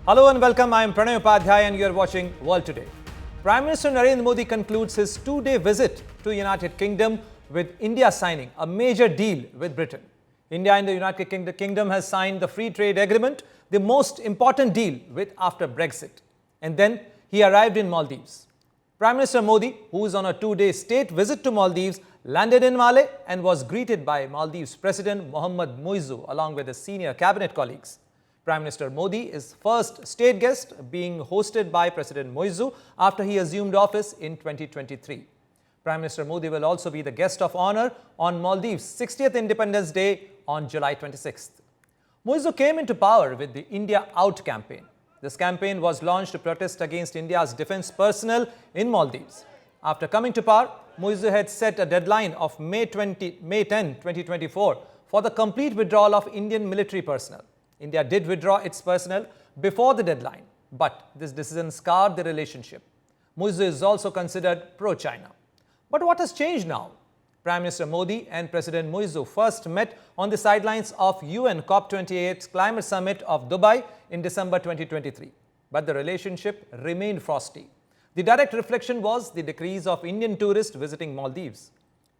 Hello and welcome. I am Pranay Upadhyay and you are watching World Today. Prime Minister Narendra Modi concludes his two-day visit to United Kingdom with India signing a major deal with Britain. India and the United Kingdom has signed the free trade agreement, the most important deal after Brexit. And then he arrived in Maldives. Prime Minister Modi, who is on a two-day state visit to Maldives, landed in Malé and was greeted by Maldives President Mohamed Muizzu along with his senior cabinet colleagues. Prime Minister Modi is first state guest being hosted by President Muizzu after he assumed office in 2023. Prime Minister Modi will also be the guest of honor on Maldives' 60th Independence Day on July 26th. Muizzu came into power with the India Out campaign. This campaign was launched to protest against India's defense personnel in Maldives. After coming to power, Muizzu had set a deadline of May 10, 2024 for the complete withdrawal of Indian military personnel. India did withdraw its personnel before the deadline, but this decision scarred the relationship. Muizzu is also considered pro-China. But what has changed now? Prime Minister Modi and President Muizzu first met on the sidelines of UN COP28 Climate Summit of Dubai in December 2023. But the relationship remained frosty. The direct reflection was the decrease of Indian tourists visiting Maldives.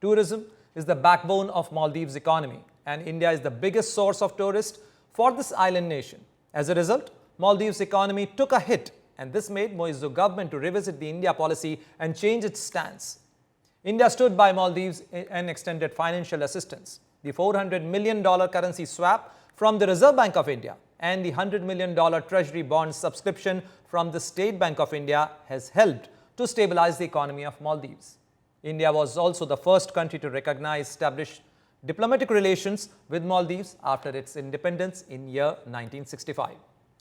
Tourism is the backbone of Maldives' economy, and India is the biggest source of tourists for this island nation. As a result, Maldives' economy took a hit, and this made Muizzu government to revisit the India policy and change its stance. India stood by Maldives and extended financial assistance. The $400 million currency swap from the Reserve Bank of India and the $100 million Treasury bond subscription from the State Bank of India has helped to stabilize the economy of Maldives. India was also the first country to establish diplomatic relations with Maldives after its independence in year 1965.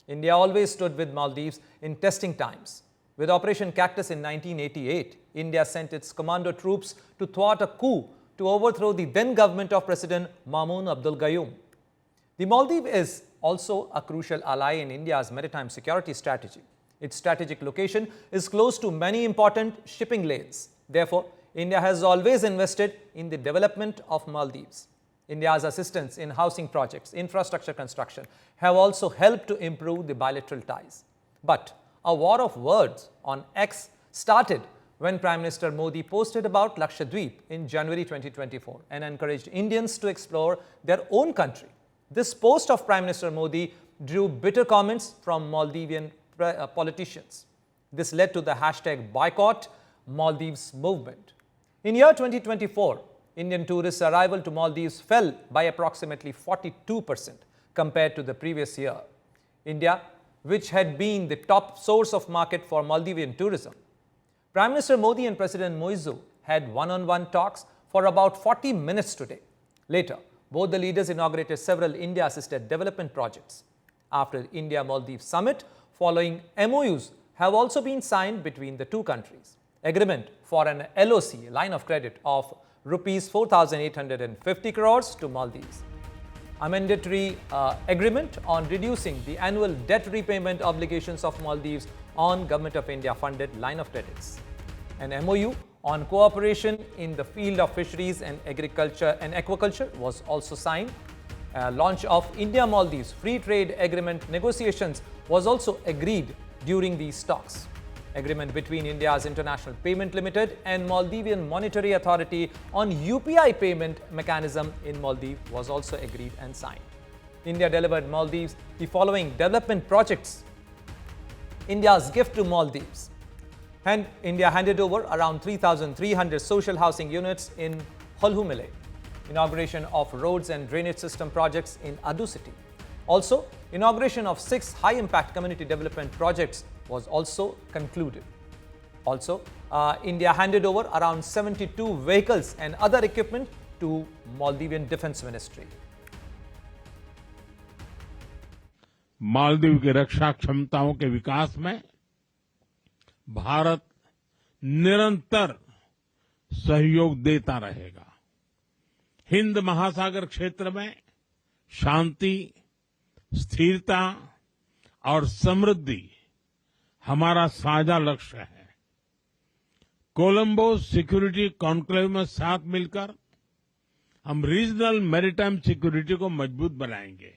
India always stood with Maldives in testing times. With Operation Cactus in 1988, India sent its commando troops to thwart a coup to overthrow the then government of President Maumoon Abdul Gayoom. The Maldives is also a crucial ally in India's maritime security strategy. Its strategic location is close to many important shipping lanes. Therefore, India has always invested in the development of Maldives. India's assistance in housing projects, infrastructure construction have also helped to improve the bilateral ties. But a war of words on X started when Prime Minister Modi posted about Lakshadweep in January 2024 and encouraged Indians to explore their own country. This post of Prime Minister Modi drew bitter comments from Maldivian politicians. This led to the hashtag boycott Maldives movement. In year 2024, Indian tourists' arrival to Maldives fell by approximately 42% compared to the previous year. India, which had been the top source of market for Maldivian tourism. Prime Minister Modi and President Muizzu had one-on-one talks for about 40 minutes today. Later, both the leaders inaugurated several India-assisted development projects. After the India-Maldives summit, following MOUs have also been signed between the two countries. Agreement for an LOC, line of credit, of rupees 4,850 crores to Maldives. A mandatory agreement on reducing the annual debt repayment obligations of Maldives on Government of India funded line of credits. An MOU on cooperation in the field of fisheries and agriculture and aquaculture was also signed. Launch of India-Maldives free trade agreement negotiations was also agreed during these talks. Agreement between India's International Payment Limited and Maldivian Monetary Authority on UPI payment mechanism in Maldives was also agreed and signed. India delivered Maldives the following development projects. India's gift to Maldives. And India handed over around 3,300 social housing units in Holhumile. Inauguration of roads and drainage system projects in Adu City. Also, inauguration of 6 high-impact community development projects was also concluded. Also, India handed over around 72 vehicles and other equipment to Maldivian Defense Ministry. Maldives की रक्षा क्षमताओं के विकास में भारत निरंतर सहयोग देता रहेगा। हिंद महासागर क्षेत्र में शांति, स्थिरता और समृद्धि हमारा साझा लक्ष्य है। कोलंबो सिक्योरिटी कॉन्क्लेव में साथ मिलकर हम रीजनल मैरीटाइम सिक्योरिटी को मजबूत बनाएंगे।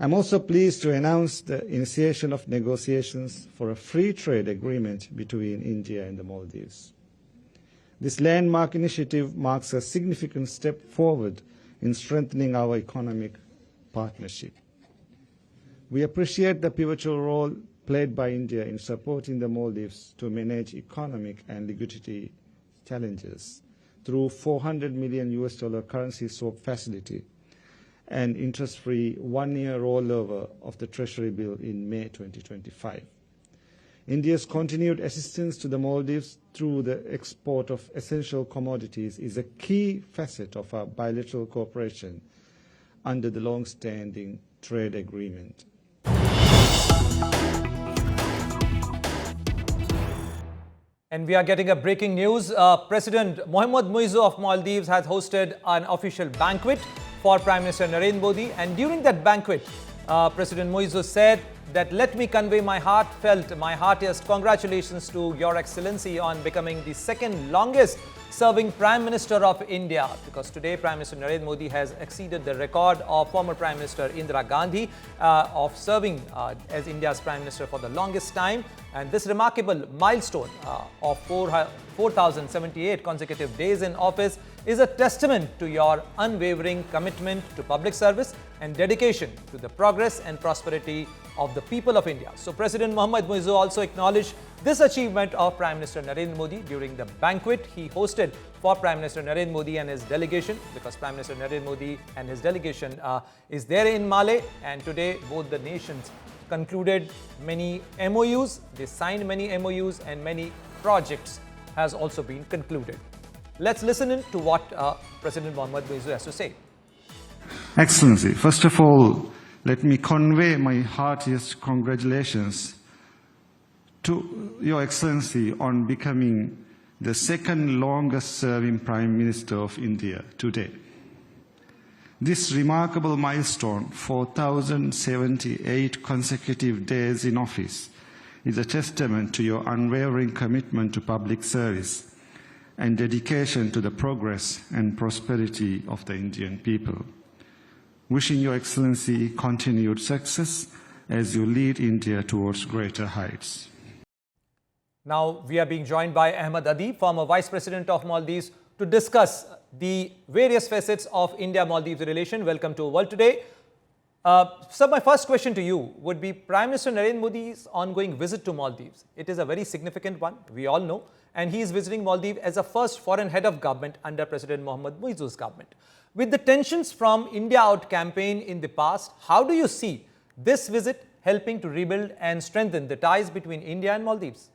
I'm also pleased to announce the initiation of negotiations for a free trade agreement between India and the Maldives. This landmark initiative marks a significant step forward in strengthening our economic partnership. We appreciate the pivotal role played by India in supporting the Maldives to manage economic and liquidity challenges through $400 million currency swap facility and interest-free one-year rollover of the Treasury bill in May 2025. India's continued assistance to the Maldives through the export of essential commodities is a key facet of our bilateral cooperation under the long-standing trade agreement. And we are getting a breaking news. President Mohamed Muizzu of Maldives has hosted an official banquet for Prime Minister Narendra Modi. And during that banquet, President Muizzu said that let me convey my heartiest congratulations to Your Excellency on becoming the second longest serving Prime Minister of India, because today Prime Minister Narendra Modi has exceeded the record of former Prime Minister Indira Gandhi of serving as India's Prime Minister for the longest time. And this remarkable milestone of 4,078 consecutive days in office is a testament to your unwavering commitment to public service and dedication to the progress and prosperity of the people of India. So President Mohamed Muizzu also acknowledged this achievement of Prime Minister Narendra Modi during the banquet he hosted for Prime Minister Narendra Modi and his delegation, because Prime Minister Narendra Modi and his delegation is there in Male, and today both the nations concluded many MOUs, they signed many MOUs, and many projects has also been concluded. Let's listen in to what President Mohamed Muizzu has to say. Excellency, first of all, let me convey my heartiest congratulations to Your Excellency on becoming the second longest serving Prime Minister of India today. This remarkable milestone, 4,078 consecutive days in office, is a testament to your unwavering commitment to public service and dedication to the progress and prosperity of the Indian people. Wishing Your Excellency continued success as you lead India towards greater heights. Now we are being joined by Ahmed Adib, former Vice President of Maldives, to discuss the various facets of India-Maldives relation. Welcome to World Today. So my first question to you would be Prime Minister Narendra Modi's ongoing visit to Maldives. It is a very significant one, we all know, and he is visiting Maldives as a first foreign head of government under President Mohamed Muizzu's government. With the tensions from India Out campaign in the past, how do you see this visit helping to rebuild and strengthen the ties between India and Maldives?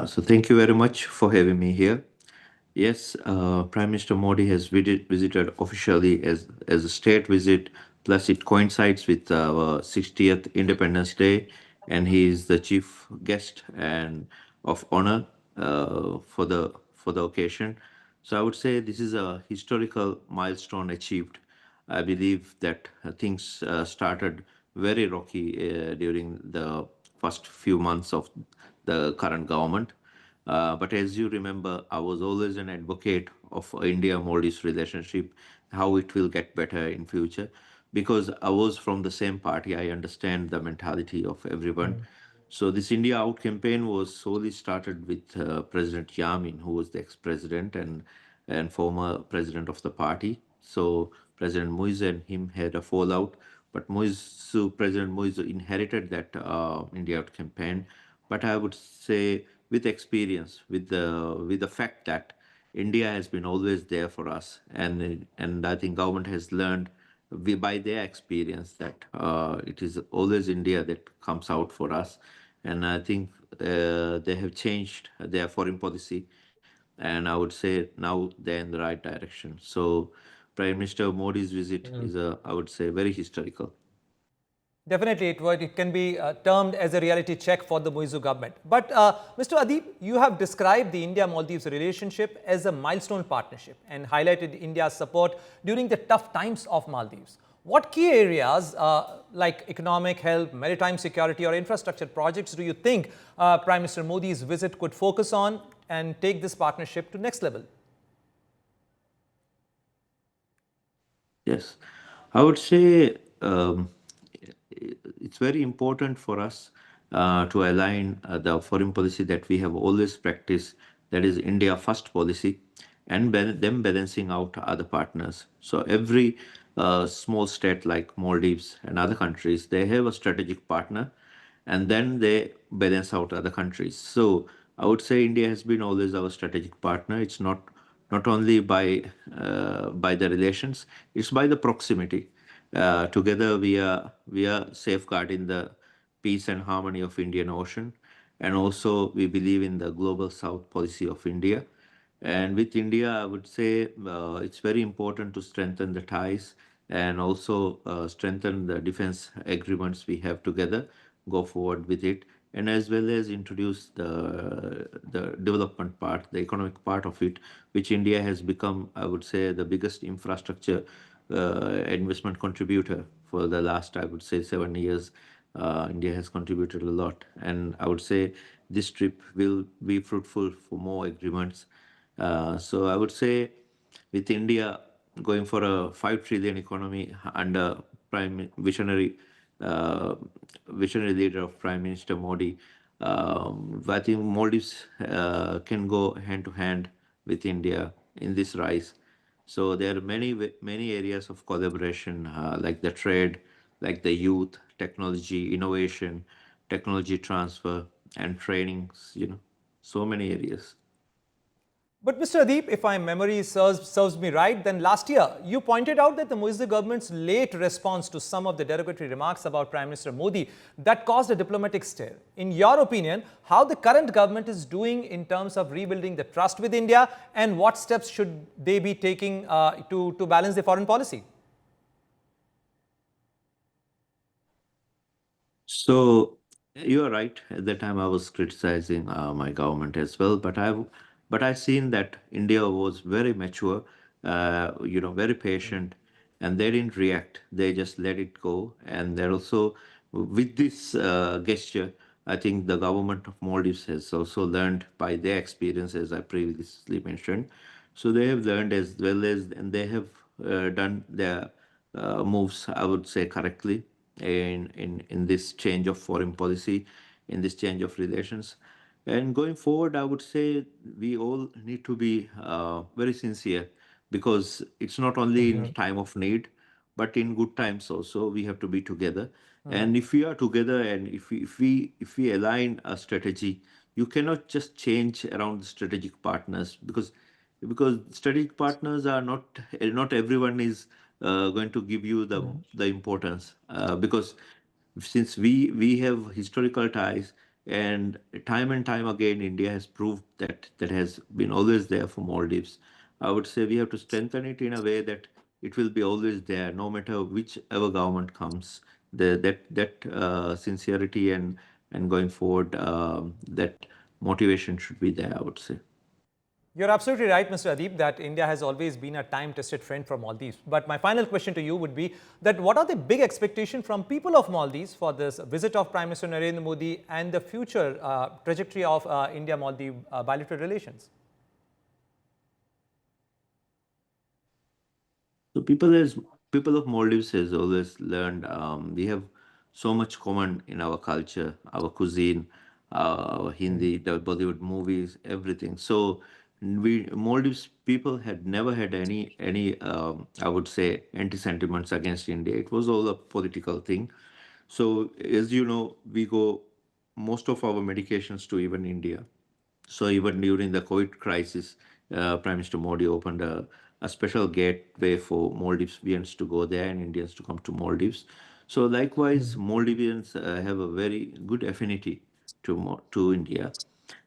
So thank you very much for having me here. Yes, Prime Minister Modi has visited officially as a state visit, plus it coincides with our 60th Independence Day, and he is the chief guest and of honor for the occasion. So I would say this is a historical milestone achieved. I believe that things started very rocky during the first few months of the current government. But as you remember, I was always an advocate of India-Maldives relationship, how it will get better in future. Because I was from the same party, I understand the mentality of everyone. So this India Out campaign was solely started with President Yamin, who was the ex-president and former president of the party. So President Muizzu and him had a fallout, but President Muizzu inherited that India Out campaign. But I would say with experience, with the fact that India has been always there for us, and I think government has learned by their experience that it is always India that comes out for us. And I think they have changed their foreign policy, and I would say now they're in the right direction. So Prime Minister Modi's visit is, I would say, very historical. Definitely, it can be termed as a reality check for the Muizzu government. But Mr. Adib, you have described the India-Maldives relationship as a milestone partnership and highlighted India's support during the tough times of Maldives. What key areas like economic help, maritime security or infrastructure projects do you think Prime Minister Modi's visit could focus on and take this partnership to next level? Yes, I would say it's very important for us to align the foreign policy that we have always practiced, that is India first policy, and them balancing out other partners. So every small state like Maldives and other countries, they have a strategic partner, and then they balance out other countries. So I would say India has been always our strategic partner. It's not only by the relations, it's by the proximity. Together we are safeguarding the peace and harmony of Indian Ocean, and also we believe in the global South policy of India. And with India, I would say it's very important to strengthen the ties and also strengthen the defense agreements we have together, go forward with it, and as well as introduce the development part, the economic part of it, which India has become, I would say, the biggest infrastructure investment contributor for the last, I would say, 7 years. India has contributed a lot, and I would say this trip will be fruitful for more agreements. So I would say with India going for a 5 trillion economy under prime uh, visionary leader of Prime Minister Modi, I think Maldives can go hand to hand with India in this rise. So there are many areas of collaboration, like the trade, like the youth, technology, innovation, technology transfer, and trainings. So many areas. But Mr. Adeep, if my memory serves me right, then last year you pointed out that the Muizzu government's late response to some of the derogatory remarks about Prime Minister Modi that caused a diplomatic stir. In your opinion, how the current government is doing in terms of rebuilding the trust with India, and what steps should they be taking to balance the foreign policy? So you are right. At that time, I was criticizing my government as well, but I seen that India was very mature, very patient, and they didn't react. They just let it go, and they're also with this gesture. I think the government of Maldives has also learned by their experience, as I previously mentioned. So they have learned as well as, and they have done their moves, I would say, correctly in this change of foreign policy, in this change of relations. And going forward, I would say we all need to be very sincere, because it's not only in time of need, but in good times also we have to be together. And if we are together, and if we align a strategy, you cannot just change around the strategic partners, because strategic partners are not everyone is going to give you the importance, because since we have historical ties, and time again India has proved that has been always there for Maldives. I would say we have to strengthen it in a way that it will be always there, no matter whichever government comes. That sincerity and going forward, that motivation should be there, I would say. You're absolutely right, Mr. Adeep, that India has always been a time-tested friend for Maldives. But my final question to you would be that what are the big expectations from people of Maldives for this visit of Prime Minister Narendra Modi and the future trajectory of India-Maldives bilateral relations? So people of Maldives has always learned, we have so much common in our culture, our cuisine, our Hindi, the Bollywood movies, everything. So we Maldives people had never had any I would say anti sentiments against India. It was all a political thing. So as you know, we go most of our medications to even India. So even during the COVID crisis, Prime Minister Modi opened a special gateway for Maldivians to go there and Indians to come to Maldives. So likewise, Maldivians have a very good affinity to India,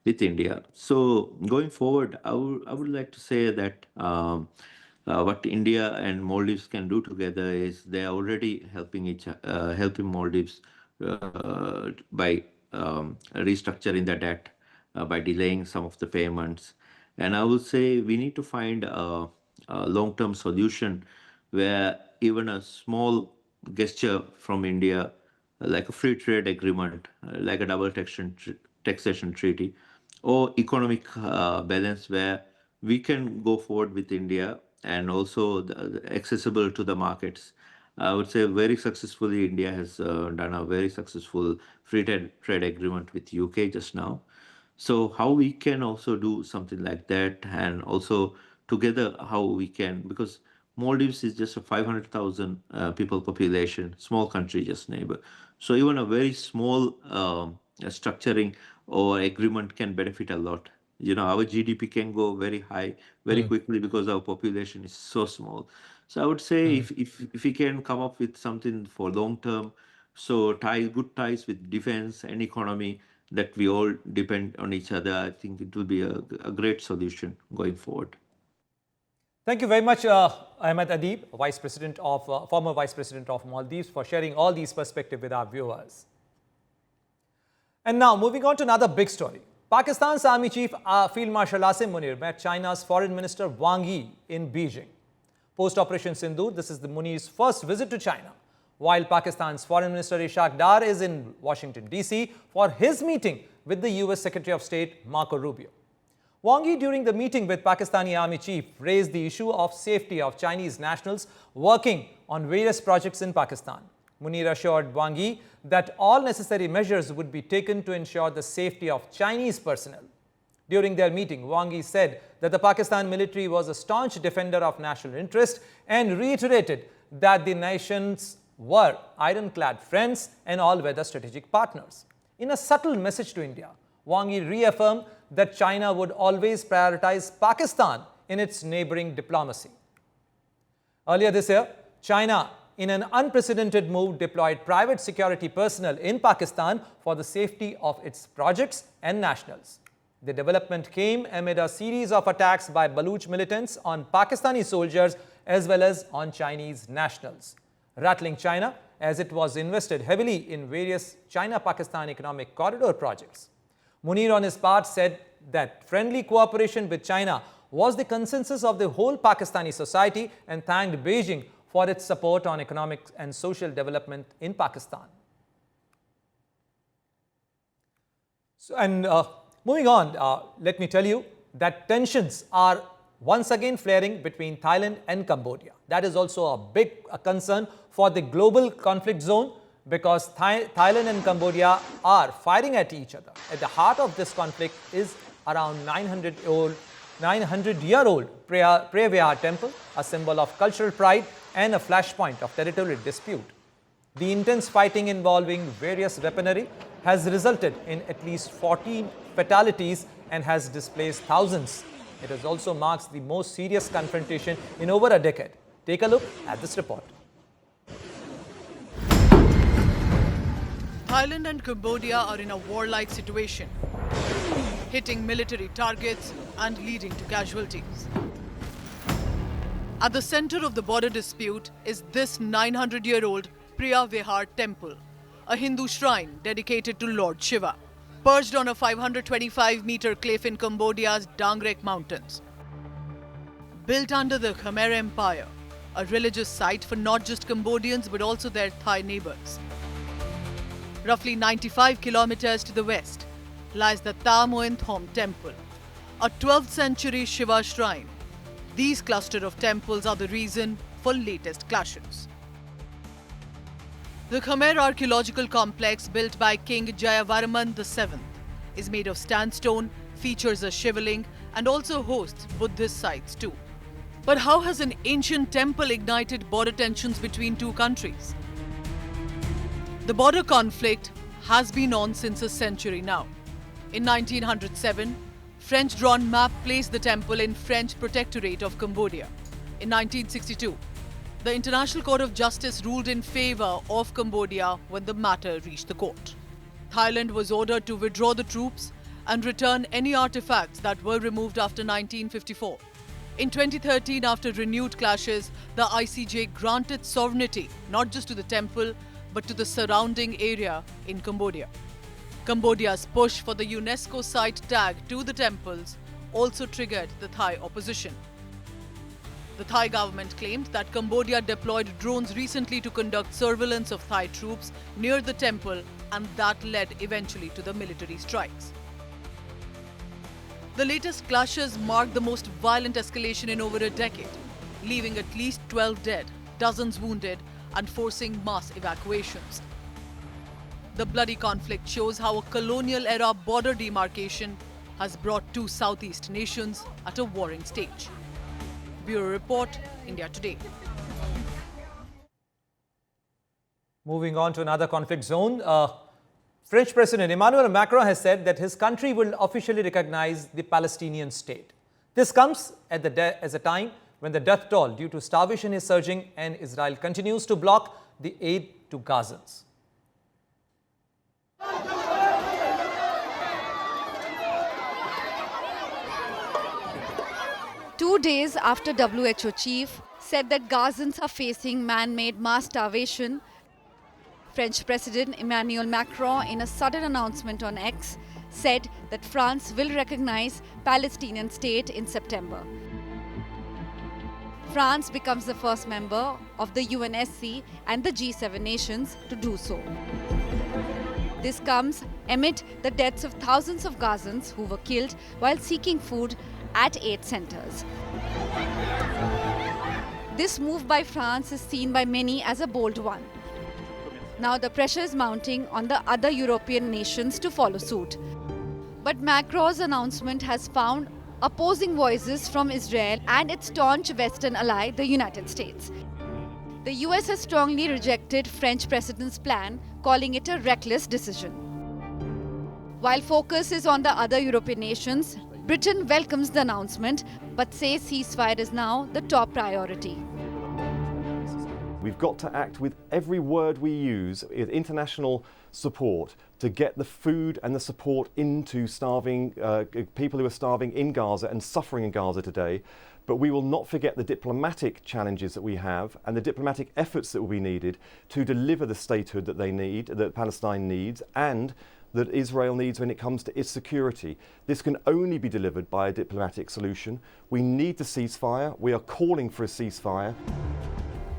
with India. So going forward, I would like to say that what India and Maldives can do together is they are already helping Maldives by restructuring the debt, by delaying some of the payments. And I would say we need to find a long-term solution where even a small gesture from India, like a free trade agreement, like a taxation treaty, or economic balance, where we can go forward with India and also accessible to the markets. I would say very successfully, India has done a very successful free trade agreement with UK just now. So how we can also do something like that, and also together how we can, because Maldives is just a 500,000 people population, small country, just neighbor. So even a very small structuring or agreement can benefit a lot. You know, our GDP can go very high very quickly because our population is so small. So I would say if we can come up with something for long term, so good ties with defense and economy, that we all depend on each other, I think it will be a great solution going forward. Thank you very much, Ahmed Adib, former Vice President of Maldives, for sharing all these perspectives with our viewers. And now, moving on to another big story. Pakistan's Army Chief Field Marshal Asim Munir met China's Foreign Minister Wang Yi in Beijing. Post-Operation Sindoor, this is the Munir's first visit to China, while Pakistan's Foreign Minister Ishaq Dar is in Washington, D.C. for his meeting with the U.S. Secretary of State Marco Rubio. Wang Yi, during the meeting with Pakistani Army Chief, raised the issue of safety of Chinese nationals working on various projects in Pakistan. Munir assured Wang Yi that all necessary measures would be taken to ensure the safety of Chinese personnel. During their meeting, Wang Yi said that the Pakistan military was a staunch defender of national interest and reiterated that the nations were ironclad friends and all-weather strategic partners. In a subtle message to India, Wang Yi reaffirmed that China would always prioritize Pakistan in its neighboring diplomacy. Earlier this year, China, in an unprecedented move, deployed private security personnel in Pakistan for the safety of its projects and nationals. The development came amid a series of attacks by Baluch militants on Pakistani soldiers as well as on Chinese nationals, rattling China as it was invested heavily in various China-Pakistan economic corridor projects. Munir, on his part, said that friendly cooperation with China was the consensus of the whole Pakistani society and thanked Beijing for its support on economic and social development in Pakistan. Moving on, let me tell you that tensions are once again flaring between Thailand and Cambodia. That is also a big concern for the global conflict zone, because Thailand and Cambodia are fighting at each other. At the heart of this conflict is around 900-year-old Preah Vihear temple, a symbol of cultural pride and a flashpoint of territorial dispute. The intense fighting involving various weaponry has resulted in at least 14 fatalities and has displaced thousands. It also marks the most serious confrontation in over a decade. Take a look at this report. Thailand and Cambodia are in a warlike situation, hitting military targets and leading to casualties. At the center of the border dispute is this 900-year-old Preah Vihear temple, a Hindu shrine dedicated to Lord Shiva, perched on a 525-meter cliff in Cambodia's Dangrek Mountains. Built under the Khmer Empire, a religious site for not just Cambodians but also their Thai neighbors. Roughly 95 kilometers to the west lies the Ta Moen Thom temple, a 12th century Shiva shrine. These cluster of temples are the reason for latest clashes. The Khmer archaeological complex, built by King Jayavarman VII, is made of sandstone, features a shivaling and also hosts Buddhist sites too. But how has an ancient temple ignited border tensions between two countries? The border conflict has been on since a century now. In 1907, French-drawn map placed the temple in French Protectorate of Cambodia. In 1962, the International Court of Justice ruled in favor of Cambodia when the matter reached the court. Thailand was ordered to withdraw the troops and return any artifacts that were removed after 1954. In 2013, after renewed clashes, the ICJ granted sovereignty not just to the temple but to the surrounding area in Cambodia. Cambodia's push for the UNESCO site tag to the temples also triggered the Thai opposition. The Thai government claimed that Cambodia deployed drones recently to conduct surveillance of Thai troops near the temple, and that led eventually to the military strikes. The latest clashes marked the most violent escalation in over a decade. leaving at least 12 dead, dozens wounded, and forcing mass evacuations. The bloody conflict shows how a colonial-era border demarcation has brought two Southeast nations at a warring stage. Bureau Report, India Today. Moving on to another conflict zone, French President Emmanuel Macron has said that his country will officially recognize the Palestinian state. This comes at a time when the death toll due to starvation is surging and Israel continues to block the aid to Gazans. Two days after WHO chief said that Gazans are facing man-made mass starvation, French President Emmanuel Macron, in a sudden announcement on X, said that France will recognize Palestinian state in September. France becomes the first member of the UNSC and the G7 nations to do so. This comes amid the deaths of thousands of Gazans who were killed while seeking food at aid centers. This move by France is seen by many as a bold one. Now the pressure is mounting on the other European nations to follow suit. But Macron's announcement has found opposing voices from Israel and its staunch Western ally, the United States. The US has strongly rejected French president's plan, calling it a reckless decision. While focus is on the other European nations, Britain welcomes the announcement but says ceasefire is now the top priority. We've got to act with every word we use with international support to get the food and the support into starving people who are starving in Gaza and suffering in Gaza today. But we will not forget the diplomatic challenges that we have and the diplomatic efforts that will be needed to deliver the statehood that they need, that Palestine needs, and that Israel needs when it comes to its security. This can only be delivered by a diplomatic solution. We need the ceasefire. We are calling for a ceasefire.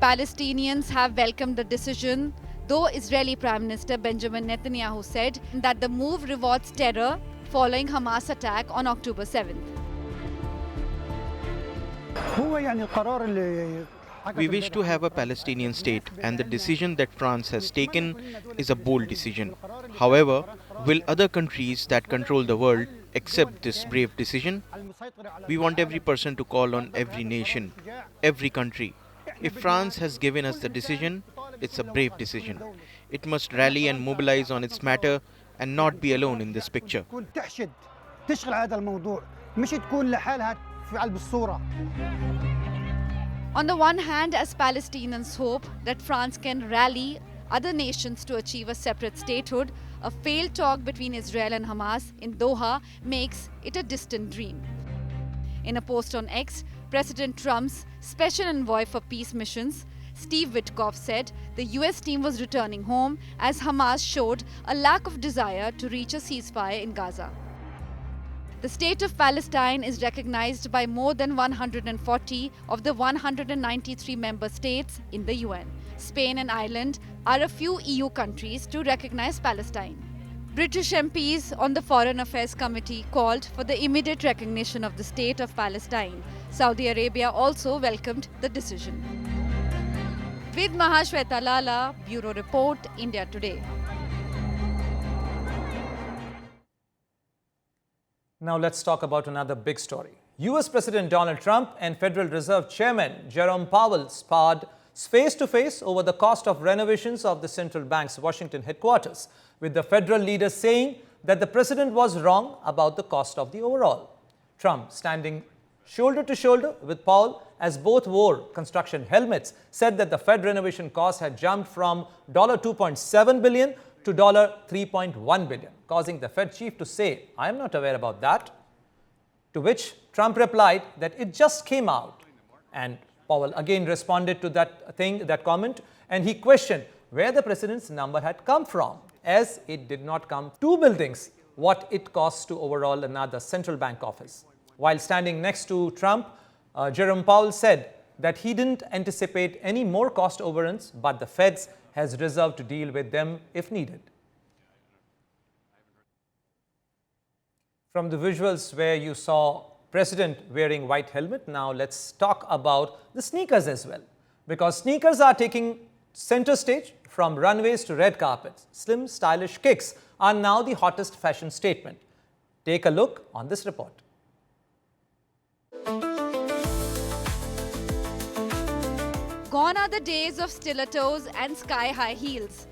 Palestinians have welcomed the decision, though Israeli Prime Minister Benjamin Netanyahu said that the move rewards terror following Hamas attack on October 7th. We wish to have a Palestinian state, and the decision that France has taken is a bold decision. However, will other countries that control the world accept this brave decision? We want every person to call on every nation, every country. If France has given us the decision, it's a brave decision. It must rally and mobilize on its matter and not be alone in this picture. On the one hand, as Palestinians hope that France can rally other nations to achieve a separate statehood, a failed talk between Israel and Hamas in Doha makes it a distant dream. In a post on X, President Trump's special envoy for peace missions, Steve Witkoff, said the US team was returning home as Hamas showed a lack of desire to reach a ceasefire in Gaza. The state of Palestine is recognized by more than 140 of the 193 member states in the UN. Spain and Ireland are a few EU countries to recognize Palestine. British MPs on the Foreign Affairs Committee called for the immediate recognition of the state of Palestine. Saudi Arabia also welcomed the decision. With Mahashweta Lala, Bureau Report, India Today. Now let's talk about another big story. US President Donald Trump and Federal Reserve Chairman Jerome Powell sparred face-to-face over the cost of renovations of the central bank's Washington headquarters, with the federal leader saying that the president was wrong about the cost of the overhaul. Trump, standing shoulder to shoulder with Powell as both wore construction helmets, said that the Fed renovation cost had jumped from $2.7 billion to $3.1 billion, causing the Fed chief to say, "I am not aware about that." To which Trump replied that it just came out. And Powell again responded to that comment, and he questioned where the president's number had come from, as it did not come two buildings what it costs to overhaul another central bank office. While standing next to Trump, Jerome Powell said that he didn't anticipate any more cost overruns, but the Fed has reserved to deal with them if needed. From the visuals where you saw president wearing white helmet. Now let's talk about the sneakers as well, because sneakers are taking center stage. From runways to red carpets, slim, stylish kicks are now the hottest fashion statement. Take a look on this report. Gone are the days of stilettos and sky-high heels.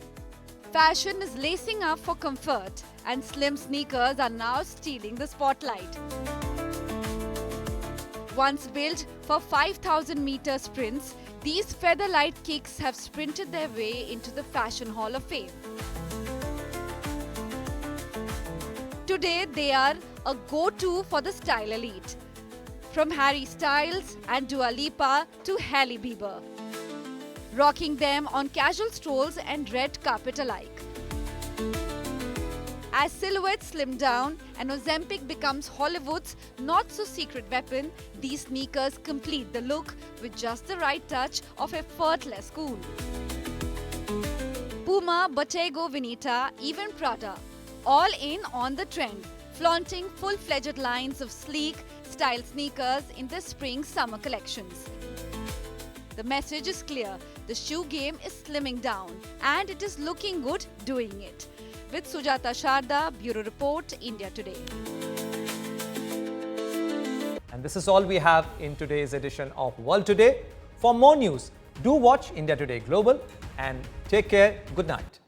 Fashion is lacing up for comfort, and slim sneakers are now stealing the spotlight. Once built for 5,000-meter sprints, these feather-light kicks have sprinted their way into the Fashion Hall of Fame. Today, they are a go-to for the style elite. From Harry Styles and Dua Lipa to Hailey Bieber, rocking them on casual strolls and red carpet alike. As silhouettes slim down and Ozempic becomes Hollywood's not-so-secret weapon, these sneakers complete the look with just the right touch of effortless cool. Puma, Bottego Veneta, even Prada, all in on the trend, flaunting full-fledged lines of sleek, style sneakers in their spring-summer collections. The message is clear, the shoe game is slimming down, and it is looking good doing it. With Sujata Sharda, Bureau Report, India Today. And this is all we have in today's edition of World Today. For more news, do watch India Today Global and take care. Good night.